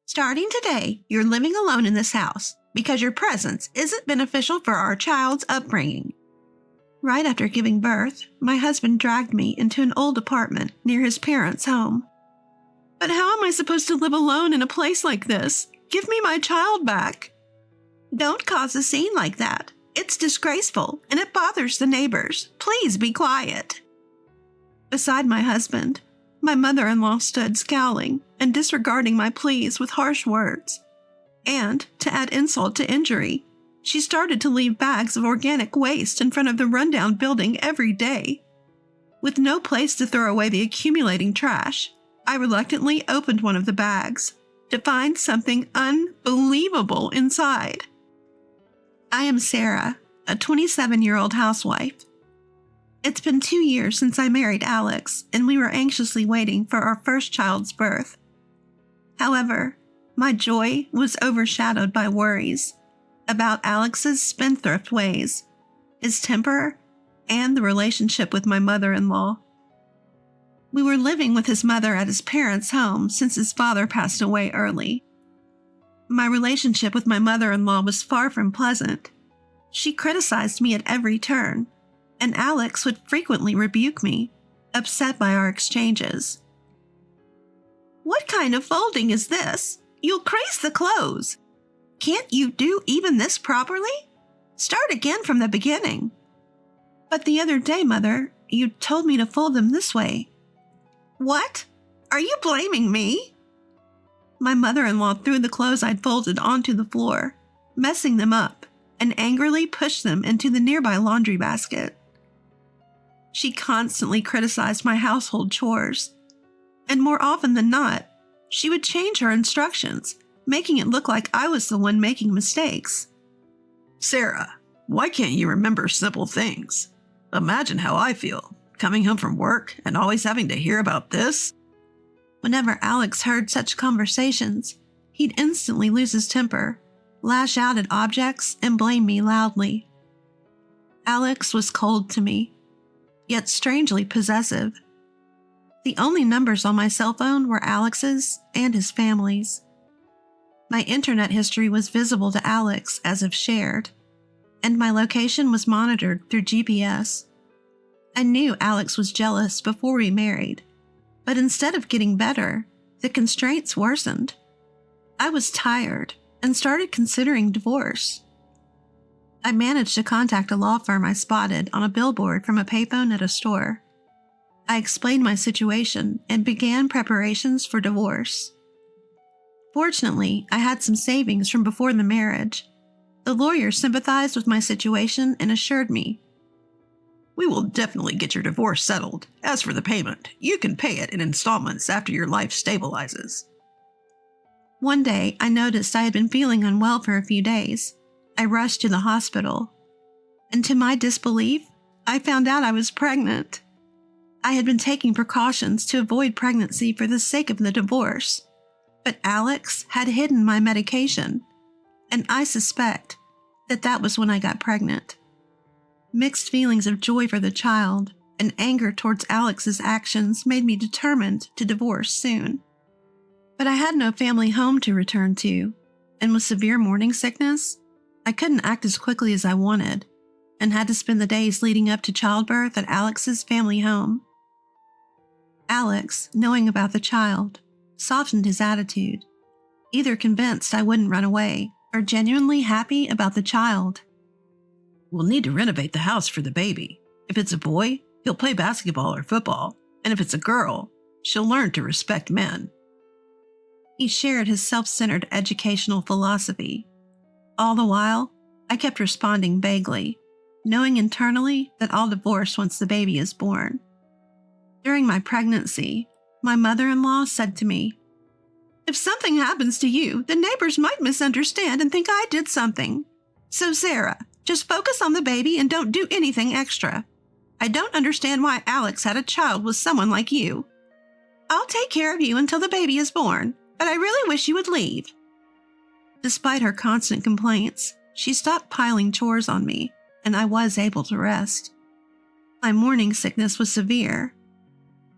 Starting today, you're living alone in this house because your presence isn't beneficial for our child's upbringing. Right after giving birth, my husband dragged me into an old apartment near his parents' home. But how am I supposed to live alone in a place like this? Give me my child back. Don't cause a scene like that. It's disgraceful and it bothers the neighbors. Please be quiet. Beside my husband, my mother-in-law stood scowling and disregarding my pleas with harsh words. And, to add insult to injury, she started to leave bags of organic waste in front of the rundown building every day. With no place to throw away the accumulating trash, I reluctantly opened one of the bags to find something unbelievable inside. I am Sarah, a 27-year-old housewife. It's been 2 years since I married Alex, and we were anxiously waiting for our first child's birth. However, my joy was overshadowed by worries about Alex's spendthrift ways, his temper, and the relationship with my mother-in-law. We were living with his mother at his parents' home since his father passed away early. My relationship with my mother-in-law was far from pleasant. She criticized me at every turn, and Alex would frequently rebuke me, upset by our exchanges. "What kind of folding is this? You'll crease the clothes. Can't you do even this properly? Start again from the beginning." "But the other day, Mother, you told me to fold them this way." "What? Are you blaming me?" My mother-in-law threw the clothes I'd folded onto the floor, messing them up, and angrily pushed them into the nearby laundry basket. She constantly criticized my household chores, and more often than not, she would change her instructions, making it look like I was the one making mistakes. "Sarah, why can't you remember simple things? Imagine how I feel, coming home from work and always having to hear about this." Whenever Alex heard such conversations, he'd instantly lose his temper, lash out at objects, and blame me loudly. Alex was cold to me, yet strangely possessive. The only numbers on my cell phone were Alex's and his family's. My internet history was visible to Alex as if shared, and my location was monitored through GPS. I knew Alex was jealous before we married, but instead of getting better, the constraints worsened. I was tired and started considering divorce. I managed to contact a law firm I spotted on a billboard from a payphone at a store. I explained my situation and began preparations for divorce. Fortunately, I had some savings from before the marriage. The lawyer sympathized with my situation and assured me, "We will definitely get your divorce settled. As for the payment, you can pay it in installments after your life stabilizes." One day, I noticed I had been feeling unwell for a few days. I rushed to the hospital, and to my disbelief, I found out I was pregnant. I had been taking precautions to avoid pregnancy for the sake of the divorce, but Alex had hidden my medication, and I suspect that was when I got pregnant. Mixed feelings of joy for the child and anger towards Alex's actions made me determined to divorce soon. But I had no family home to return to, and with severe morning sickness, I couldn't act as quickly as I wanted, and had to spend the days leading up to childbirth at Alex's family home. Alex, knowing about the child, softened his attitude, either convinced I wouldn't run away or genuinely happy about the child. "We'll need to renovate the house for the baby. If it's a boy, he'll play basketball or football, and if it's a girl, she'll learn to respect men." He shared his self-centered educational philosophy. All the while, I kept responding vaguely, knowing internally that I'll divorce once the baby is born. During my pregnancy, my mother-in-law said to me, "If something happens to you, the neighbors might misunderstand and think I did something. So Sarah, just focus on the baby and don't do anything extra. I don't understand why Alex had a child with someone like you. I'll take care of you until the baby is born, but I really wish you would leave." Despite her constant complaints, she stopped piling chores on me, and I was able to rest. My morning sickness was severe,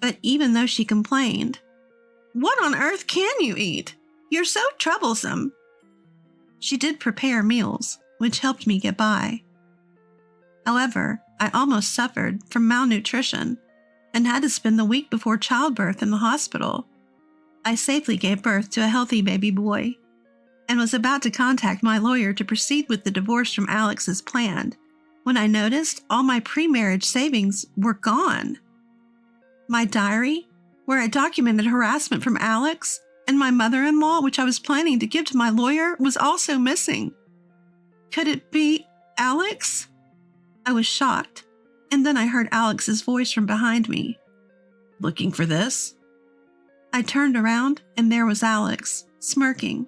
but even though she complained, "What on earth can you eat? You're so troublesome." She did prepare meals, which helped me get by. However, I almost suffered from malnutrition and had to spend the week before childbirth in the hospital. I safely gave birth to a healthy baby boy and was about to contact my lawyer to proceed with the divorce from Alex as planned when I noticed all my pre-marriage savings were gone. My diary, where I documented harassment from Alex, and my mother-in-law, which I was planning to give to my lawyer, was also missing. Could it be Alex? I was shocked, and then I heard Alex's voice from behind me. "Looking for this?" I turned around, and there was Alex, smirking,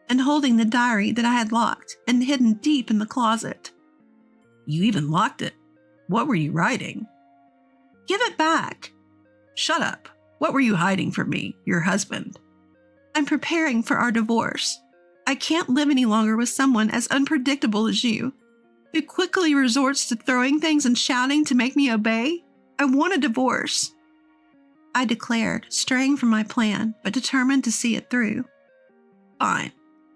and holding the diary that I had locked and hidden deep in the closet. "You even locked it. What were you writing?" "Give it back." "Shut up. What were you hiding from me, your husband?" "I'm preparing for our divorce. I can't live any longer with someone as unpredictable as you, who quickly resorts to throwing things and shouting to make me obey. I want a divorce," I declared, straying from my plan, but determined to see it through. "Fine.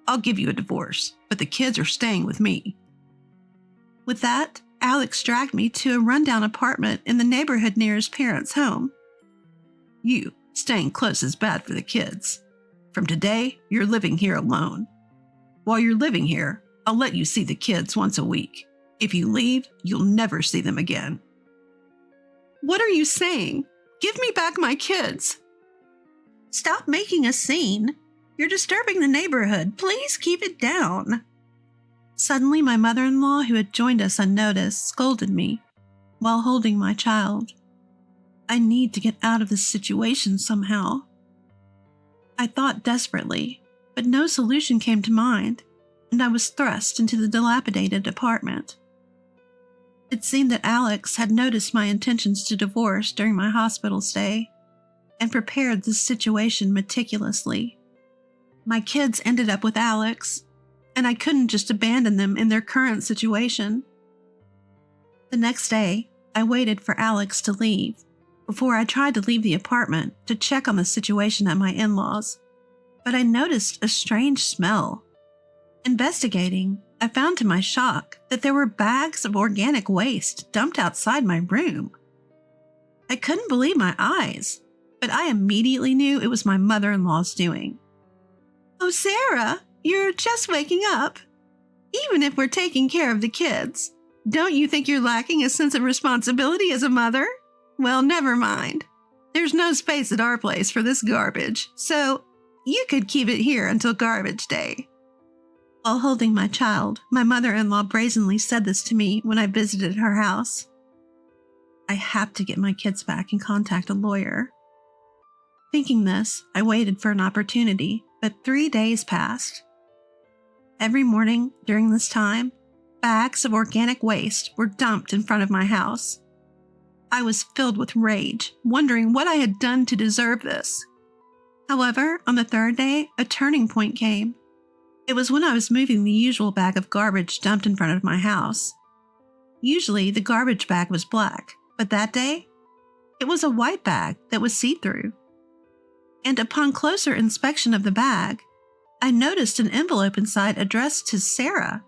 I'll give you a divorce, but the kids are staying with me." With that, Alex dragged me to a rundown apartment in the neighborhood near his parents' home. "You staying close is bad for the kids. From today, you're living here alone. While you're living here, I'll let you see the kids once a week. If you leave, you'll never see them again." "What are you saying? Give me back my kids." "Stop making a scene. You're disturbing the neighborhood. Please keep it down." Suddenly, my mother-in-law, who had joined us unnoticed, scolded me while holding my child. I need to get out of this situation somehow. I thought desperately, but no solution came to mind, and I was thrust into the dilapidated apartment. It seemed that Alex had noticed my intentions to divorce during my hospital stay and prepared this situation meticulously. My kids ended up with Alex, and I couldn't just abandon them in their current situation. The next day, I waited for Alex to leave before I tried to leave the apartment to check on the situation at my in-laws, but I noticed a strange smell. Investigating, I found to my shock that there were bags of organic waste dumped outside my room. I couldn't believe my eyes, but I immediately knew it was my mother-in-law's doing. "Oh, Sarah, you're just waking up. Even if we're taking care of the kids, don't you think you're lacking a sense of responsibility as a mother? Well, never mind. There's no space at our place for this garbage, so you could keep it here until garbage day." While holding my child, my mother-in-law brazenly said this to me when I visited her house. I have to get my kids back and contact a lawyer. Thinking this, I waited for an opportunity, but 3 days passed. Every morning during this time, bags of organic waste were dumped in front of my house. I was filled with rage, wondering what I had done to deserve this. However, on the 3rd day, a turning point came. It was when I was moving the usual bag of garbage dumped in front of my house. Usually, the garbage bag was black, but that day, it was a white bag that was see-through. And upon closer inspection of the bag, I noticed an envelope inside addressed to Sarah.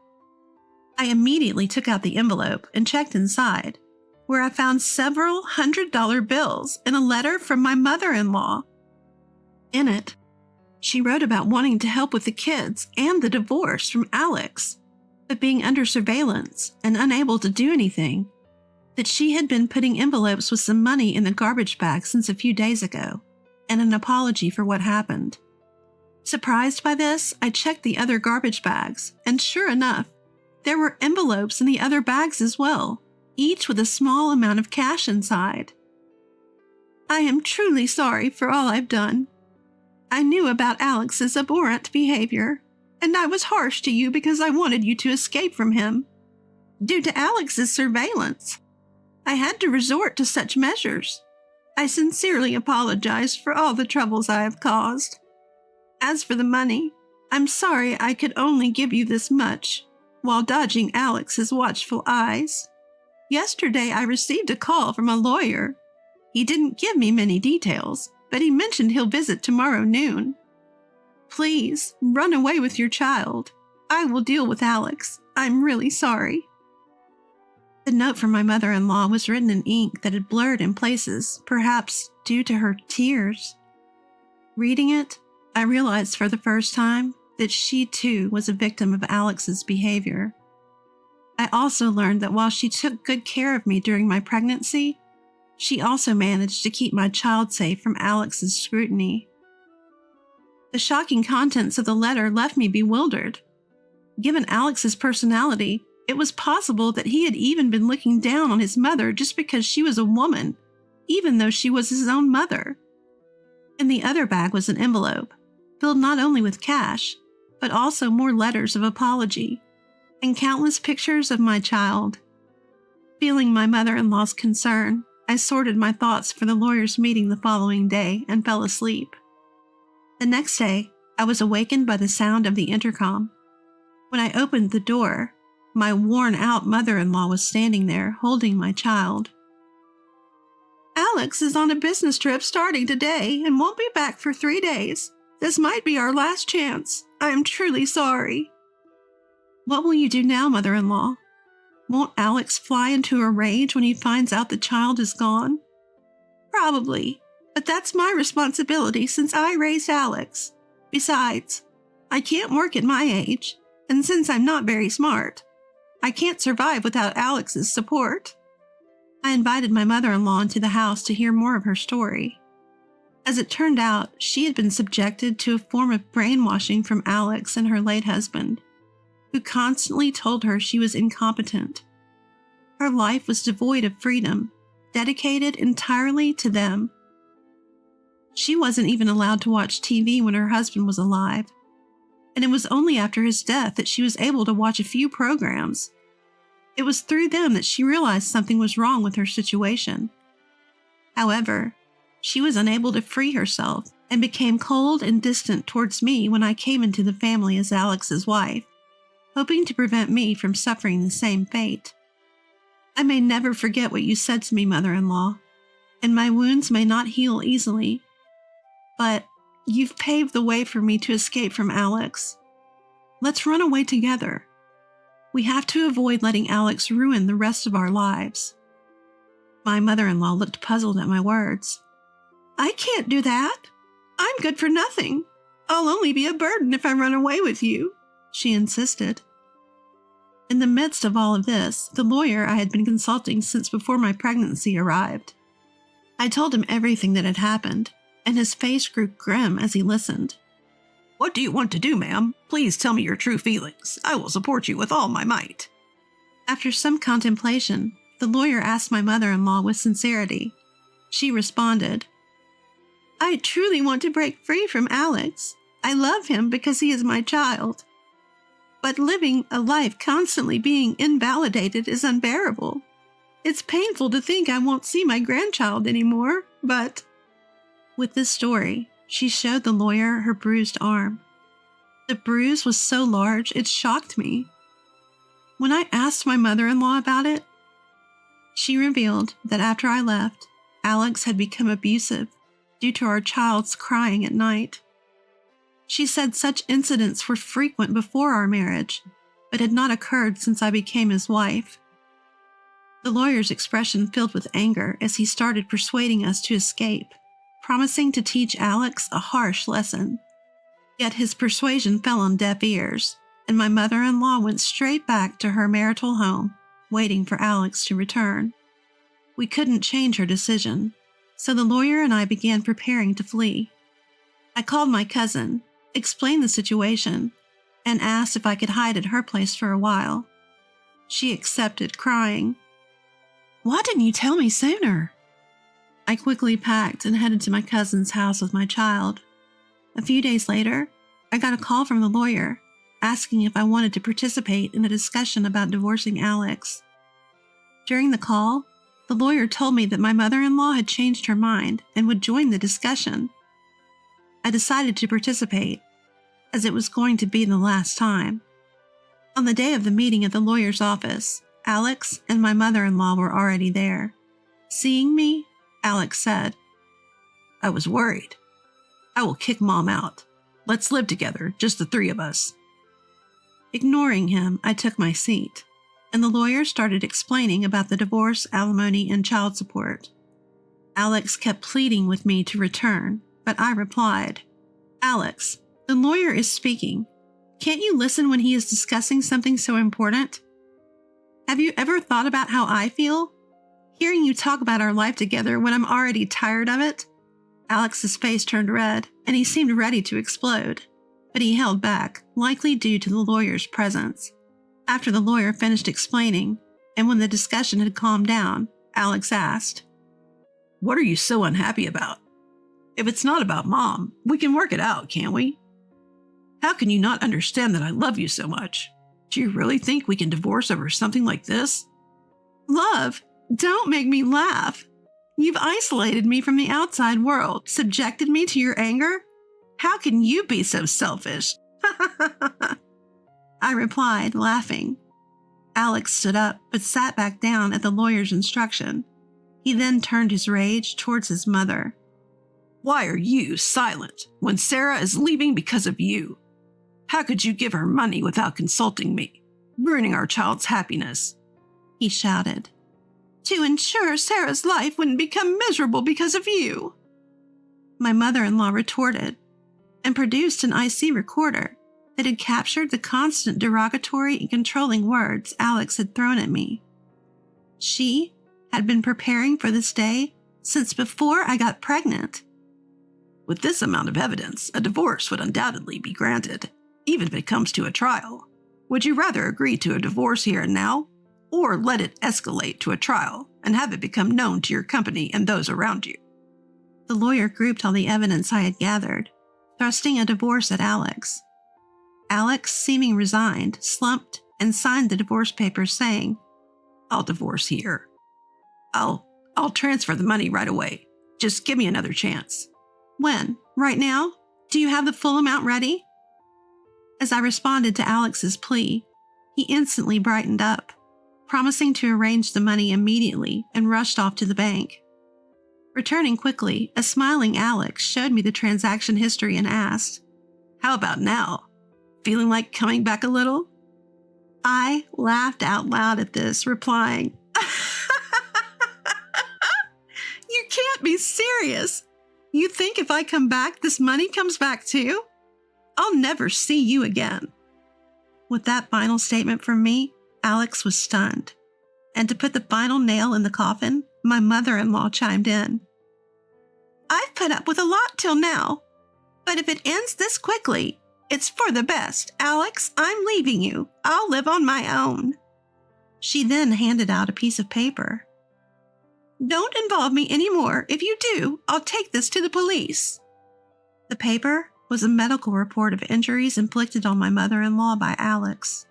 I immediately took out the envelope and checked inside, where I found several $100 bills and a letter from my mother-in-law. In it, she wrote about wanting to help with the kids and the divorce from Alex, but being under surveillance and unable to do anything, that she had been putting envelopes with some money in the garbage bag since a few days ago, and an apology for what happened. Surprised by this, I checked the other garbage bags, and sure enough, there were envelopes in the other bags as well, each with a small amount of cash inside. I am truly sorry for all I've done. I knew about Alex's abhorrent behavior, and I was harsh to you because I wanted you to escape from him. Due to Alex's surveillance, I had to resort to such measures. I sincerely apologize for all the troubles I have caused. As for the money, I'm sorry I could only give you this much, while dodging Alex's watchful eyes. Yesterday I received a call from a lawyer. He didn't give me many details, but he mentioned he'll visit tomorrow noon. Please, run away with your child. I will deal with Alex. I'm really sorry." The note from my mother-in-law was written in ink that had blurred in places, perhaps due to her tears. Reading it, I realized for the first time that she too was a victim of Alex's behavior. I also learned that while she took good care of me during my pregnancy, she also managed to keep my child safe from Alex's scrutiny. The shocking contents of the letter left me bewildered. Given Alex's personality, it was possible that he had even been looking down on his mother just because she was a woman, even though she was his own mother. In the other bag was an envelope, filled not only with cash, but also more letters of apology, and countless pictures of my child. Feeling my mother-in-law's concern, I sorted my thoughts for the lawyer's meeting the following day and fell asleep. The next day, I was awakened by the sound of the intercom. When I opened the door, my worn-out mother-in-law was standing there, holding my child. "Alex is on a business trip starting today and won't be back for 3 days. This might be our last chance. I am truly sorry." "What will you do now, mother-in-law? Won't Alex fly into a rage when he finds out the child is gone?" "Probably, but that's my responsibility since I raised Alex. Besides, I can't work at my age, and since I'm not very smart, I can't survive without Alex's support." I invited my mother-in-law into the house to hear more of her story. As it turned out, she had been subjected to a form of brainwashing from Alex and her late husband, who constantly told her she was incompetent. Her life was devoid of freedom, dedicated entirely to them. She wasn't even allowed to watch TV when her husband was alive, and it was only after his death that she was able to watch a few programs. It was through them that she realized something was wrong with her situation. However, she was unable to free herself and became cold and distant towards me when I came into the family as Alex's wife, hoping to prevent me from suffering the same fate. "I may never forget what you said to me, mother-in-law, and my wounds may not heal easily, but you've paved the way for me to escape from Alex. Let's run away together. We have to avoid letting Alex ruin the rest of our lives." My mother-in-law looked puzzled at my words. "I can't do that. I'm good for nothing. I'll only be a burden if I run away with you," she insisted. In the midst of all of this, the lawyer I had been consulting since before my pregnancy arrived. I told him everything that had happened, and his face grew grim as he listened. "What do you want to do, ma'am? Please tell me your true feelings. I will support you with all my might." After some contemplation, the lawyer asked my mother-in-law with sincerity. She responded, "I truly want to break free from Alex. I love him because he is my child. But living a life constantly being invalidated is unbearable. It's painful to think I won't see my grandchild anymore, but..." With this story, she showed the lawyer her bruised arm. The bruise was so large it shocked me. When I asked my mother-in-law about it, she revealed that after I left, Alex had become abusive due to our child's crying at night. She said such incidents were frequent before our marriage, but had not occurred since I became his wife. The lawyer's expression filled with anger as he started persuading us to escape, promising to teach Alex a harsh lesson. Yet his persuasion fell on deaf ears, and my mother-in-law went straight back to her marital home, waiting for Alex to return. We couldn't change her decision, so the lawyer and I began preparing to flee. I called my cousin, explained the situation, and asked if I could hide at her place for a while. She accepted, crying, "Why didn't you tell me sooner?" I quickly packed and headed to my cousin's house with my child. A few days later, I got a call from the lawyer, asking if I wanted to participate in a discussion about divorcing Alex. During the call, the lawyer told me that my mother-in-law had changed her mind and would join the discussion. I decided to participate, as it was going to be the last time. On the day of the meeting at the lawyer's office, Alex and my mother-in-law were already there. Seeing me, Alex said, "I was worried. I will kick Mom out. Let's live together, just the three of us." Ignoring him, I took my seat, and the lawyer started explaining about the divorce, alimony, and child support. Alex kept pleading with me to return, but I replied, "Alex, the lawyer is speaking. Can't you listen when he is discussing something so important? Have you ever thought about how I feel? Hearing you talk about our life together when I'm already tired of it?" Alex's face turned red, and he seemed ready to explode, but he held back, likely due to the lawyer's presence. After the lawyer finished explaining, and when the discussion had calmed down, Alex asked, "What are you so unhappy about? If it's not about Mom, we can work it out, can't we? How can you not understand that I love you so much? Do you really think we can divorce over something like this?" "Love, don't make me laugh. You've isolated me from the outside world, subjected me to your anger. How can you be so selfish?" I replied, laughing. Alex stood up, but sat back down at the lawyer's instruction. He then turned his rage towards his mother. "Why are you silent when Sarah is leaving because of you? How could you give her money without consulting me, ruining our child's happiness?" he shouted. "To ensure Sarah's life wouldn't become miserable because of you," my mother-in-law retorted, and produced an IC recorder that had captured the constant derogatory and controlling words Alex had thrown at me. She had been preparing for this day since before I got pregnant. "With this amount of evidence, a divorce would undoubtedly be granted, even if it comes to a trial. Would you rather agree to a divorce here and now, or let it escalate to a trial and have it become known to your company and those around you?" The lawyer grouped all the evidence I had gathered, thrusting a divorce at Alex. Alex, seeming resigned, slumped and signed the divorce papers, saying, "I'll divorce here. I'll transfer the money right away. Just give me another chance." "When? Right now? Do you have the full amount ready?" As I responded to Alex's plea, he instantly brightened up, promising to arrange the money immediately, and rushed off to the bank. Returning quickly, a smiling Alex showed me the transaction history and asked, "How about now? Feeling like coming back a little?" I laughed out loud at this, replying, "You can't be serious. You think if I come back, this money comes back too? I'll never see you again." With that final statement from me, Alex was stunned. And to put the final nail in the coffin, my mother-in-law chimed in. "I've put up with a lot till now, but if it ends this quickly, it's for the best. Alex, I'm leaving you. I'll live on my own." She then handed out a piece of paper. "Don't involve me anymore. If you do, I'll take this to the police." The paper was a medical report of injuries inflicted on my mother-in-law by Alex.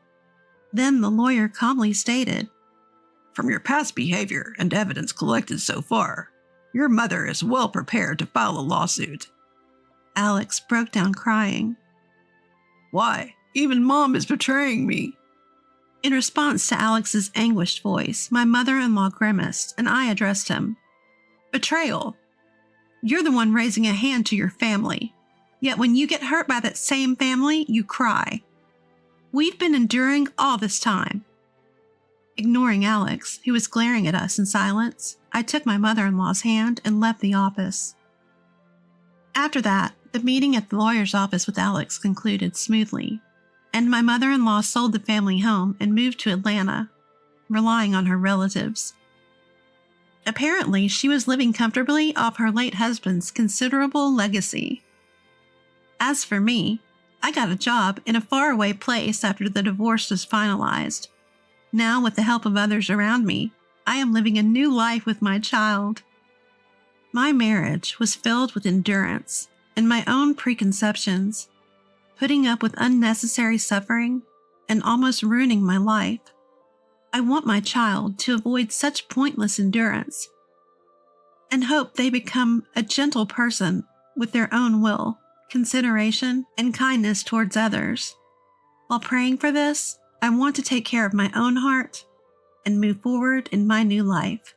Then the lawyer calmly stated, "From your past behavior and evidence collected so far, your mother is well prepared to file a lawsuit." Alex broke down crying. "Why? Even Mom is betraying me." In response to Alex's anguished voice, my mother-in-law grimaced, and I addressed him. "Betrayal. You're the one raising a hand to your family. Yet when you get hurt by that same family, you cry. We've been enduring all this time." Ignoring Alex, who was glaring at us in silence, I took my mother-in-law's hand and left the office. After that, the meeting at the lawyer's office with Alex concluded smoothly, and my mother-in-law sold the family home and moved to Atlanta, relying on her relatives. Apparently, she was living comfortably off her late husband's considerable legacy. As for me, I got a job in a faraway place after the divorce was finalized. Now, with the help of others around me, I am living a new life with my child. My marriage was filled with endurance and my own preconceptions, putting up with unnecessary suffering and almost ruining my life. I want my child to avoid such pointless endurance and hope they become a gentle person with their own will, consideration, and kindness towards others. While praying for this, I want to take care of my own heart and move forward in my new life.